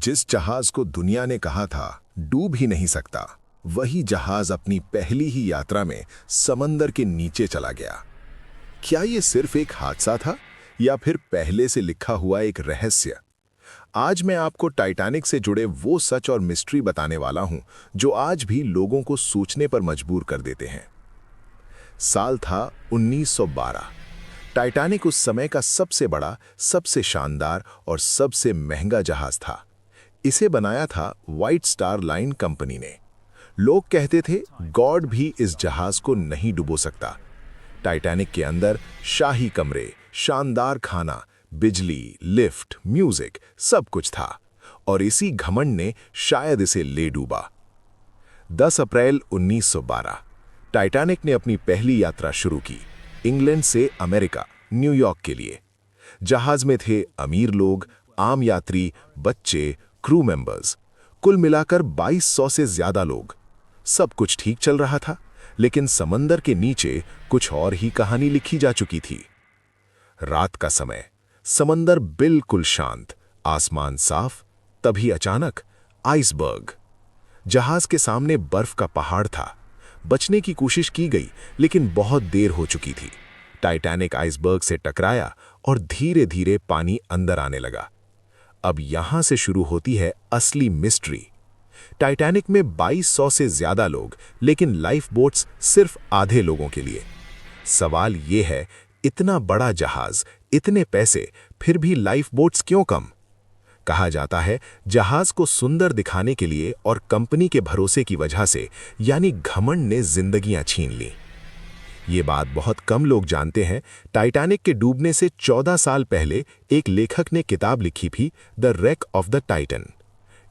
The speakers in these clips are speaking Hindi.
जिस जहाज को दुनिया ने कहा था डूब ही नहीं सकता, वही जहाज अपनी पहली ही यात्रा में समंदर के नीचे चला गया। क्या ये सिर्फ एक हादसा था या फिर पहले से लिखा हुआ एक रहस्य? आज मैं आपको टाइटैनिक से जुड़े वो सच और मिस्ट्री बताने वाला हूं जो आज भी लोगों को सोचने पर मजबूर कर देते हैं। साल था 1912। टाइटैनिक उस समय का सबसे बड़ा, सबसे शानदार और सबसे महंगा जहाज था। इसे बनाया था व्हाइट स्टार लाइन कंपनी ने। लोग कहते थे गॉड भी इस जहाज को नहीं डुबो सकता। टाइटैनिक के अंदर शाही कमरे, शानदार खाना, बिजली, लिफ्ट, म्यूजिक, सब कुछ था और इसी घमंड ने शायद इसे ले डूबा। 10 अप्रैल 1912 टाइटैनिक ने अपनी पहली यात्रा शुरू की, इंग्लैंड से अमेरिका, न्यूयॉर्क के लिए। जहाज में थे अमीर लोग, आम यात्री, बच्चे, क्रू मेंबर्स, कुल मिलाकर 2200 से ज्यादा लोग। सब कुछ ठीक चल रहा था, लेकिन समंदर के नीचे कुछ और ही कहानी लिखी जा चुकी थी। रात का समय, समंदर बिल्कुल शांत, आसमान साफ, तभी अचानक आइसबर्ग। जहाज के सामने बर्फ का पहाड़ था। बचने की कोशिश की गई, लेकिन बहुत देर हो चुकी थी। टाइटैनिक आइसबर्ग से टकराया और धीरे धीरे पानी अंदर आने लगा। अब यहां से शुरू होती है असली मिस्ट्री। टाइटैनिक में 2200 से ज्यादा लोग, लेकिन लाइफ बोट्स सिर्फ आधे लोगों के लिए। सवाल यह है, इतना बड़ा जहाज, इतने पैसे, फिर भी लाइफ बोट्स क्यों कम? कहा जाता है जहाज को सुंदर दिखाने के लिए और कंपनी के भरोसे की वजह से, यानी घमंड ने जिंदगियां छीन ली। ये बात बहुत कम लोग जानते हैं। टाइटैनिक के डूबने से 14 साल पहले एक लेखक ने किताब लिखी थी, the wreck of the Titan.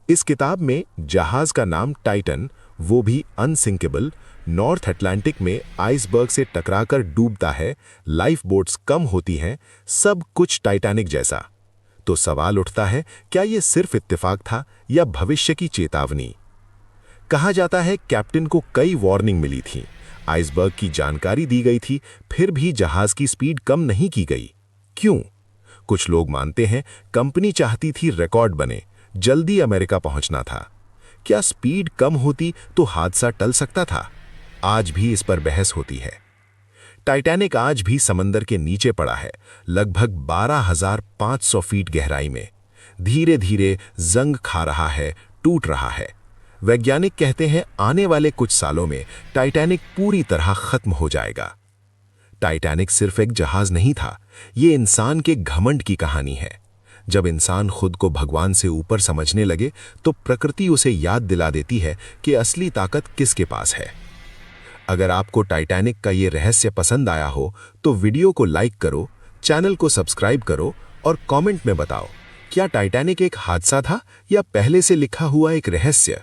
इस किताब में जहाज का नाम टाइटन, वो भी अनसिंकेबल, नॉर्थ अटलांटिक में आइसबर्ग से टकराकर डूबता है, लाइफ बोट्स कम होती हैं, सब कुछ टाइटैनिक जैसा। तो सवाल उठता है, क्या यह सिर्फ इत्तेफाक था या भविष्य की चेतावनी? कहा जाता है कैप्टन को कई वार्निंग मिली थी, आइसबर्ग की जानकारी दी गई थी, फिर भी जहाज की स्पीड कम नहीं की गई। क्यों? कुछ लोग मानते हैं कंपनी चाहती थी रिकॉर्ड बने, जल्दी अमेरिका पहुंचना था। क्या स्पीड कम होती तो हादसा टल सकता था? आज भी इस पर बहस होती है। टाइटैनिक आज भी समंदर के नीचे पड़ा है, लगभग 12,500 फीट गहराई में। धीरे धीरे जंग खा रहा है, टूट रहा है। वैज्ञानिक कहते हैं आने वाले कुछ सालों में टाइटैनिक पूरी तरह खत्म हो जाएगा। टाइटैनिक सिर्फ एक जहाज नहीं था, ये इंसान के घमंड की कहानी है। जब इंसान खुद को भगवान से ऊपर समझने लगे तो प्रकृति उसे याद दिला देती है कि असली ताकत किसके पास है। अगर आपको टाइटैनिक का ये रहस्य पसंद आया हो तो वीडियो को लाइक करो, चैनल को सब्सक्राइब करो और कमेंट में बताओ, क्या टाइटैनिक एक हादसा था या पहले से लिखा हुआ एक रहस्य?